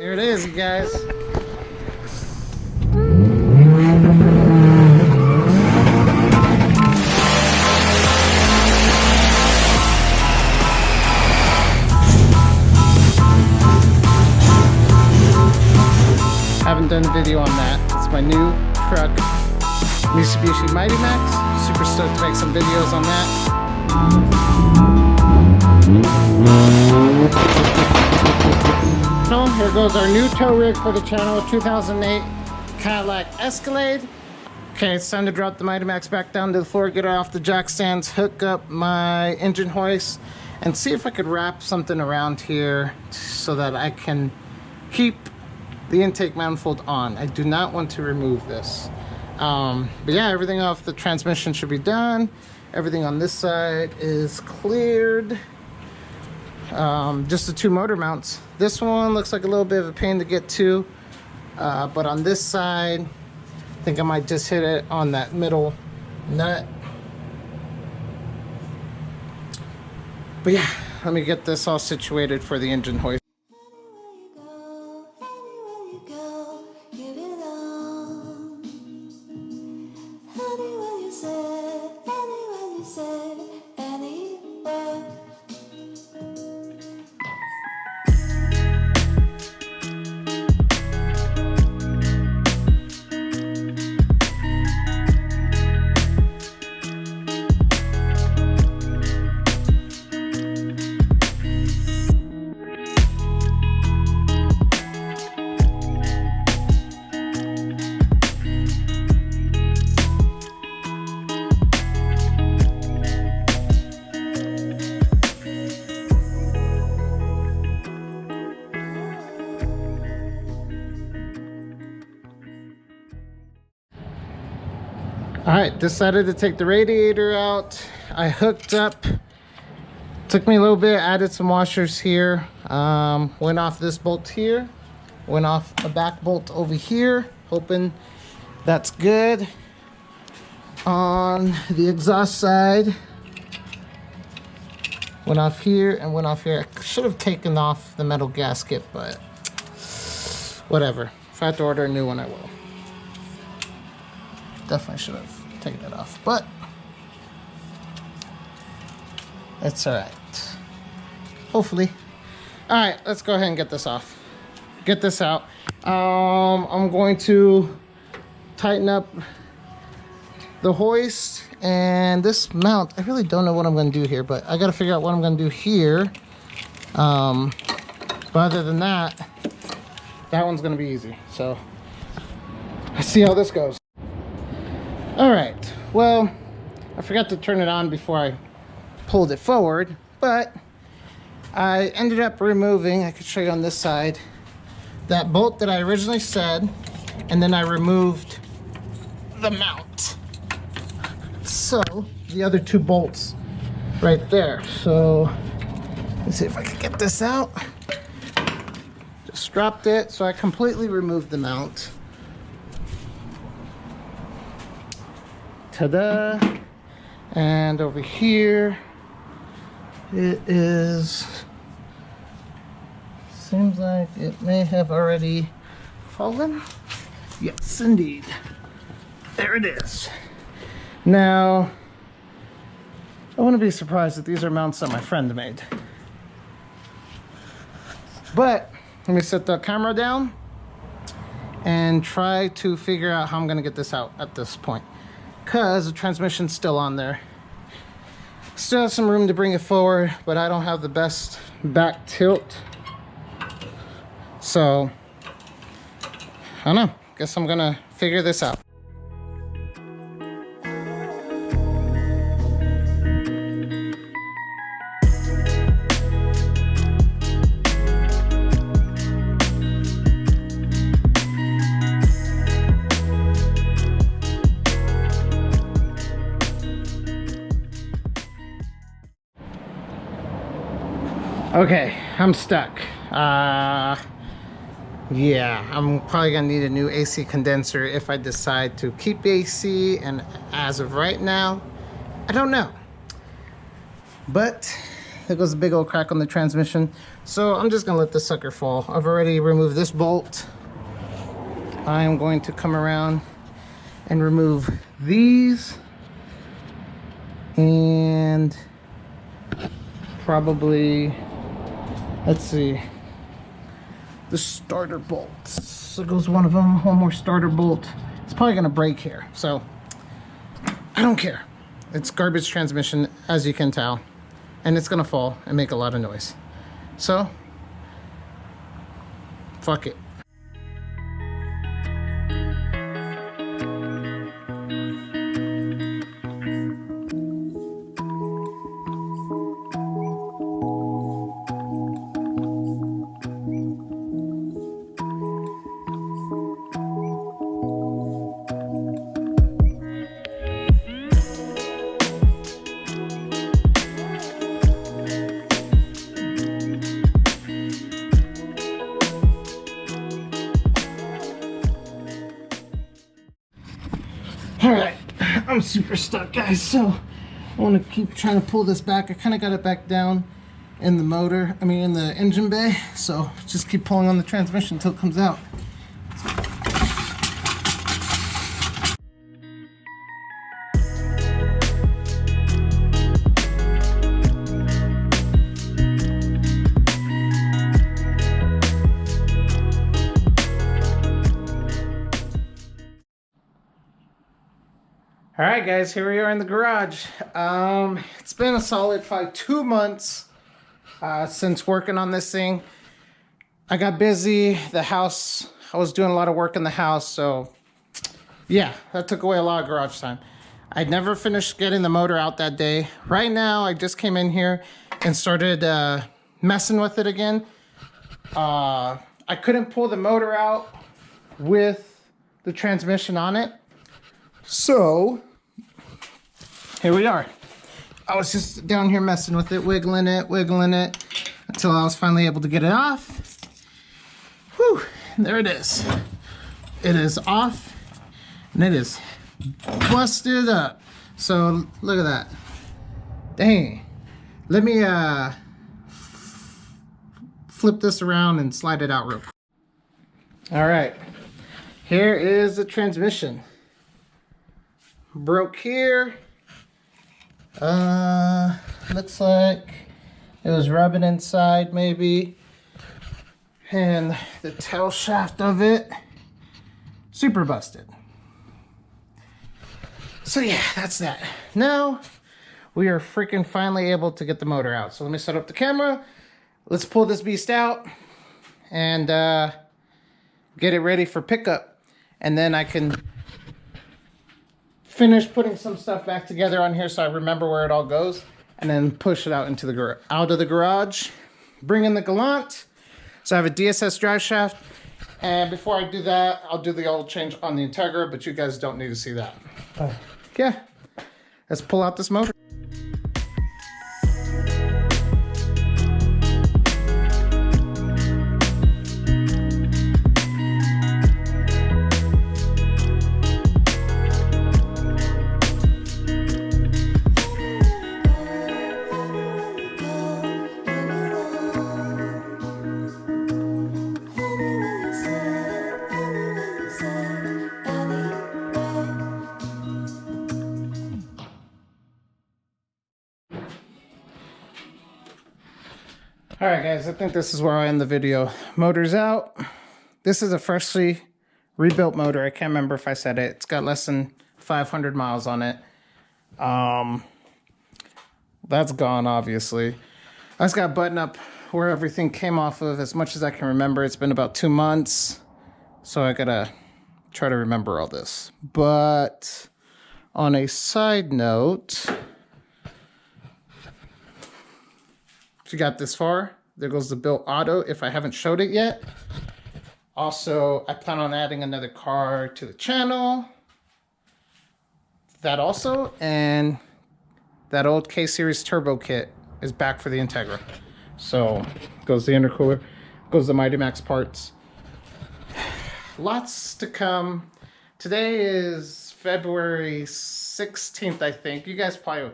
Here it is, you guys. Haven't done a video on that. It's my new truck, Mitsubishi Mighty Max. Super stoked to make some videos on that. So here goes our new tow rig for the channel, 2008 Cadillac Escalade. Okay, it's time to drop the Mighty Max back down to the floor, get it off the jack stands, hook up my engine hoist, and see if I could wrap something around here so that I can keep the intake manifold on. I do not want to remove this. But yeah, everything off the transmission should be done. Everything on this side is cleared. Just the two motor mounts. This one looks like a little bit of a pain to get to, but on this side, I think I might just hit it on that middle nut. But yeah, let me get this all situated for the engine hoist. Alright, decided to take the radiator out. I hooked up, took me a little bit, added some washers here, went off this bolt here, went off a back bolt over here, hoping that's good. On the exhaust side, went off here and went off here. I should have taken off the metal gasket, but whatever. If I have to order a new one, I will. Definitely should have taken it off, but it's all right. Hopefully. All right, let's go ahead and get this off. Get this out. I'm going to tighten up the hoist and this mount. I really don't know what I'm going to do here, but I got to figure out what I'm going to do here. But other than that, that one's going to be easy. So let's see how this goes. All right, well, I forgot to turn it on before I pulled it forward, but I ended up removing, I could show you on this side, that bolt that I originally said, and then I removed the mount. So the other two bolts right there. So let's see if I can get this out. Just dropped it, so I completely removed the mount. Ta-da! And over here it is, seems like it may have already fallen. Yes, indeed. There it is. Now, I wouldn't be surprised if these are mounts that my friend made. But let me set the camera down and try to figure out how I'm going to get this out at this point, because the transmission's still on there. Still have some room to bring it forward, but I don't have the best back tilt. So, I don't know. Guess I'm gonna figure this out. Okay, I'm stuck. Yeah, I'm probably gonna need a new AC condenser if I decide to keep AC, and as of right now, I don't know. But there goes a big old crack on the transmission. So I'm just gonna let this sucker fall. I've already removed this bolt. I am going to come around and remove these. And probably, let's see, the starter bolts. So goes one of them, one more starter bolt. It's probably gonna break here, so I don't care. It's garbage transmission, as you can tell, and it's gonna fall and make a lot of noise. So, fuck it. Alright, I'm super stuck, guys, so I want to keep trying to pull this back. I kind of got it back down in the motor, in the engine bay, so just keep pulling on the transmission until it comes out. All right, guys, here we are in the garage. It's been a solid probably 2 months since working on this thing. I got busy. I was doing a lot of work in the house, so yeah, that took away a lot of garage time. I never finished getting the motor out that day. Right now, I just came in here and started messing with it again. I couldn't pull the motor out with the transmission on it. So, here we are. I was just down here messing with it, wiggling it, until I was finally able to get it off. Whew, there it is. It is off, and it is busted up. So, look at that. Dang. Let me flip this around and slide it out real quick. All right, here is the transmission. Broke here. Looks like it was rubbing inside maybe. And the tail shaft of it, super busted. So yeah, that's that. Now we are freaking finally able to get the motor out. So let me set up the camera. Let's pull this beast out and get it ready for pickup. And then I can finish putting some stuff back together on here so I remember where it all goes, and then push it out into the out of the garage. Bring in the Gallant. So I have a DSS drive shaft, and before I do that, I'll do the oil change on the Integra, but you guys don't need to see that. Yeah, let's pull out this motor. All right, guys, I think this is where I end the video. Motor's out. This is a freshly rebuilt motor. I can't remember if I said it. It's got less than 500 miles on it. That's gone, obviously. I just got to button up where everything came off of as much as I can remember. It's been about 2 months, so I got to try to remember all this. But on a side note, if you got this far, there goes the built auto if I haven't showed it yet. Also, I plan on adding another car to the channel. That also, and that old K-Series turbo kit is back for the Integra. So, goes the intercooler, goes the Mighty Max parts. Lots to come. Today is February 16th, I think. You guys probably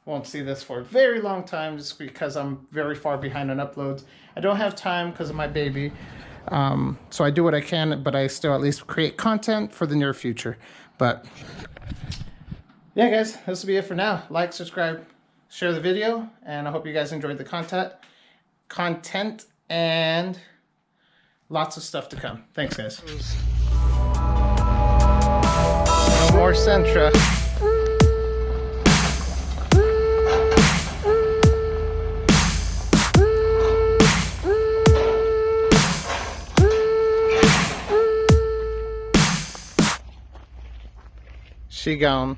won't see this for a very long time just because I'm very far behind on uploads. I don't have time because of my baby. So I do what I can, but I still at least create content for the near future. But yeah, guys, this will be it for now. Like, subscribe, share the video, and I hope you guys enjoyed the content and lots of stuff to come. Thanks, guys. No more Sentra. She gone.